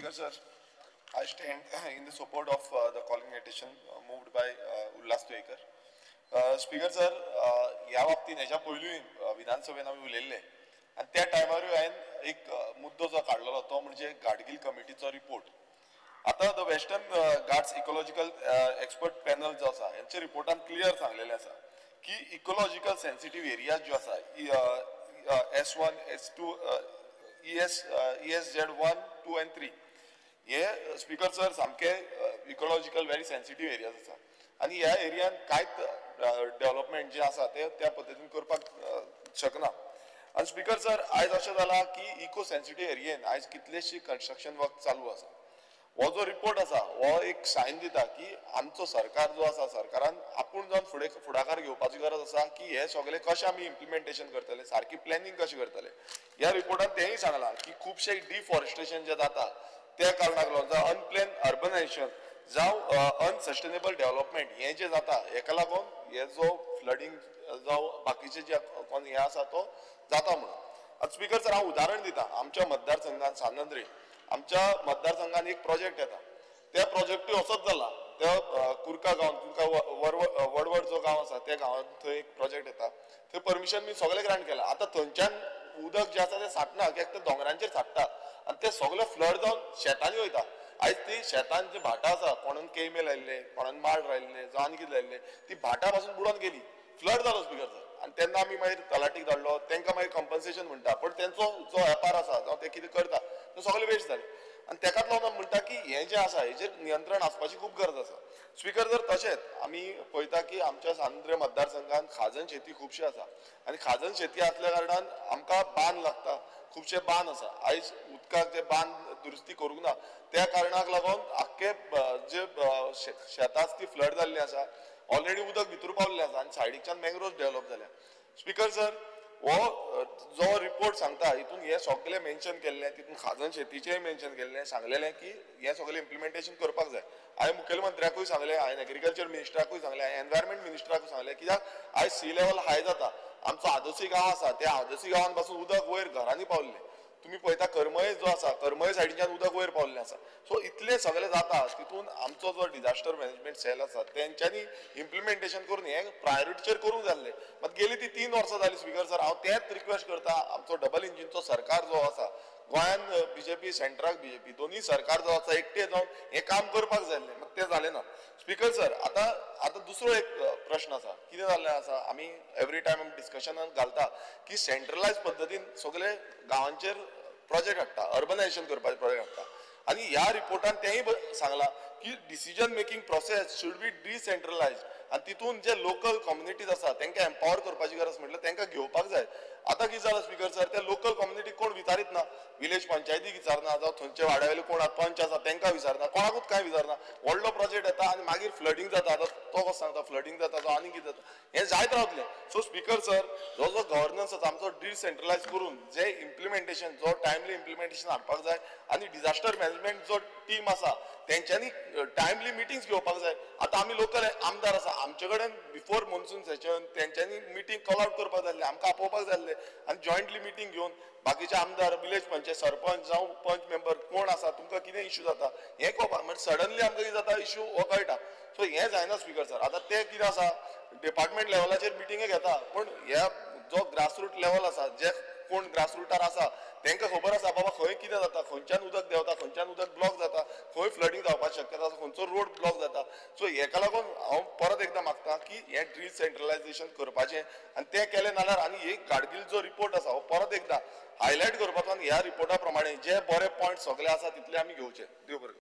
Speaker sir, I stand in the support of the calling petition moved by Ullas Tuekar. Speaker sir, या बाबतीत ह्याच्या पयलीं विधानसभेन आमी उलयल्ले आनी त्या टायमारूय हांवें एक मुद्दो जो काडलेलो तो म्हणजे गाडगील कमिटीचो रिपोर्ट. आता the western Ghats ecological expert panel जो आसा हेंच्या रिपोर्टान क्लियर सांगलेलें आसा की इकोलॉजिकल सेन्सिटीव एरियाज ज्यो आसा S1, S2, ESZ1, 2 and 3 हे स्पीकर सर सामके इकोलॉजिकल व्हेरी सेन्सिटीव एरियाज आसा आनी ह्या एरियान कांयच डेव्हलपमेंट जे आसा ते त्या पद्दतीन करपाक शकना. आनी स्पीकर सर आयज अशें जाला की इको सेन्सिटीव एरियेन आयज कितलेशी कन्स्ट्रक्शन वर्क चालू आसा. हो जो रिपोर्ट आसा हो एक सायन दिता की आमचो सरकार जो आसा सरकारान आपूण जावन फुडाकार घेवपाची गरज आसा की हे सगळे कशें आमी इम्प्लिमेंटेशन करतले, सारकी प्लॅनिंग कशें करतले. ह्या रिपोर्टान तेंय सांगलां की खुबशे डिफॉरेस्टेशन जे जाता त्या कारणाक लागून जावं अनप्लॅन अर्बनायझेशन जावं अनसस्टेनेबल डेव्हलपमेंट हे जे जाता हेका लागून हे जो फ्लडिंग जावं बाकीचे जे हे आसा तो जाता म्हणून. आतां स्पीकर सर हांव उदाहरण दिता. आमच्या मतदारसंघात सानंद्रे आमच्या मतदारसंघात एक प्रोजेक्ट येता. त्या प्रोजेक्टूय असोच जाला. त्या कुर्का गांवांत वडवड जो गांव आसा त्या गांवांत थंय एक प्रोजेक्ट येता. थंय परमिशन बी सगळे ग्रांट केला. आतां थंयच्यान उदक जे आसा ते साठना कित्याक ते दोंगरांचेर साठटा आनी ते सगळे फ्लड जावन शेतांनी वयता. आयज ती शेतान जी भाटां आसा कोणान केमे लायिल्ले, कोणान माड लायिल्ले जावं आनी कितें लायिल्ले ती भाटां पासून बुडोवन गेली. फ्लड जालो स्पीकर सर. आनी तेन्ना आमी मागीर तलाटीक धाडलो तांकां मागीर कंपन्सेशन म्हणटा पण तेंचो जो वेपार आसा जावं ते कितें करता ते सगळे वेस्ट जाले. आनी तेकाच लागून म्हणटा की हें जें आसा हेचेर नियंत्रण आसपाची खूब गरज आसा. स्पीकर जर तशेंच आमी पळयता की आमच्या सानंद्रे मतदारसंघात खाजन शेती खुबशी आसा आनी खाजन शेती आसल्या कारणान आमकां बांद लागता. खुबशे बांद आसा. आयज उदकाक जे बांद दुरुस्ती करूंक ना त्या कारणाक लागून आख्खे जे शेतां ती फ्लड जाल्ली आसा. ऑलरेडी उदक भितर पावल्लें आसा आनी सायडीच्यान मँग्रोव्ज डेव्हलप जाल्या. स्पीकर सर हो जो रिपोर्ट सांगता हितून हे सगळे मेन्शन केल्लें, तितून खाजन शेतीचेंय मेन्शन केल्लें, सांगलेलें की हे सगळें इम्प्लिमेंटेशन करपाक जाय. हांवें मुखेलमंत्र्याकूय सांगलें, हांवें एग्रीकल्चर मिनिस्टराकूय सांगलें, हांवें एनवायरमेंट मिनिस्टराकूय सांगलें कित्याक आयज सी लेवल हाय जाता. आमचो आदोसी गांव आसा त्या आदोसी गांवान पासून उदक वयर घरांनी पावल्लें. तुम्ही पळयता करमळे जो आसा करमळे सायडीच्यान उदक वयर पावल्लें आसा. सो इतलें सगळें जाता तितून आमचो जो डिजास्टर मॅनेजमेंट सेल आसा तेंच्यांनी इम्प्लिमेंटेशन करून हें प्रायोरिटीचेर करूंक जाल्लें. मात गेली ती 3 वर्सां जाली स्पीकर सर. हांव तेंच रिक्वेस्ट करता आमचो डबल इंजिनचो सरकार जो आसा गोंयान बीजेपी सेंट्राक बीजेपी दोनूय सरकार जो आसा एकटे जावन हें काम करपाक जाय आसलें मात तें जालें ना. स्पीकर सर आतां दुसरो एक प्रश्न आसा. कितें जाल्लें आसा आमी एवरी टायम आमी डिस्कशनान घालता की सेंट्रलायज पद्दतीन सगळे गांवांचेर प्रोजेक्ट हाडटा, अर्बनायझेशन करपाचे प्रोजेक्ट हाडटा. आनी ह्या रिपोर्टान तेंय सांगलां की decision making process should be decentralised आनी तितून जे लोकल कम्युनिटीज आसा तांकां एम्पावर करपाची गरज म्हटल्यार तांकां घेवपाक जाय. आतां कितें जालां स्पीकर सर ते लोकल कम्युनिटीक कोण विचारीत ना. विलेज पंचायतीक विचारना जावं थंयचे वाड्यावयले कोण पंच आसा तांकां विचारना, कोणाकूच कांय विचारना. व्हडलो प्रोजेक्ट येता आनी मागीर फ्लडिंग जाता. आतां तो कसो सांगता फ्लडिंग जाता जावं आनी कितें जाता हें जायत रावतलें. सो स्पीकर सर जो गव्हर्नन्स आसा आमचो डिसेंट्रलायज करून जे इम्प्लिमेंटेशन जो टायमली इम्प्लिमेंटेशन हाडपाक जाय आनी डिजास्टर मॅनेजमेंट जो टीम आसा तेंच्यांनी टायमली मिटिंग्स घेवपाक जाय. आतां आमी लोकल आमदार आसा आमचे कडेन बिफोर मॉन्सून सेशन तेंच्यांनी मिटींग कॉल आउट करपाक जाय आसलें, आमकां आपोवपाक जाय आसलें आनी जॉयंटली मिटींग घेवन बाकीचे आमदार विलेज पंचायत सरपंच जावं पंच मेंबर कोण आसा तुमकां कितें इश्यू जाता हें कळपाक म्हणजे सडनली आमकां कितें जाता इश्यू हो कळटा. सो हें जायना स्पीकर सर. आतां तें कितें आसा डिपार्टमेंट लेवलाचेर मिटिंगे घेता पण ह्या जो ग्रासरूट लेवल आसा जे कोण ग्रासरूटार आसा तांकां खबर आसा बाबा खंय कितें जाता, खंयच्यान उदक देंवता, खंयच्यान उदक ब्लॉक जाता, खंय फ्लडिंग जावपाची शक्यता आसा, खंयचो रोड ब्लॉक जाता. सो हेका लागून हांव परत एकदां मागता की हें डिसेंट्रलायजेशन करपाचें आनी तें केलें नाल्यार आनी एक गाडगील जो रिपोर्ट आसा हो परत एकदां हायलायट करपाचो आनी ह्या रिपोर्टा प्रमाणे जे बरे पॉयंट सगळे आसा तितले आमी घेवचे. देव बरें.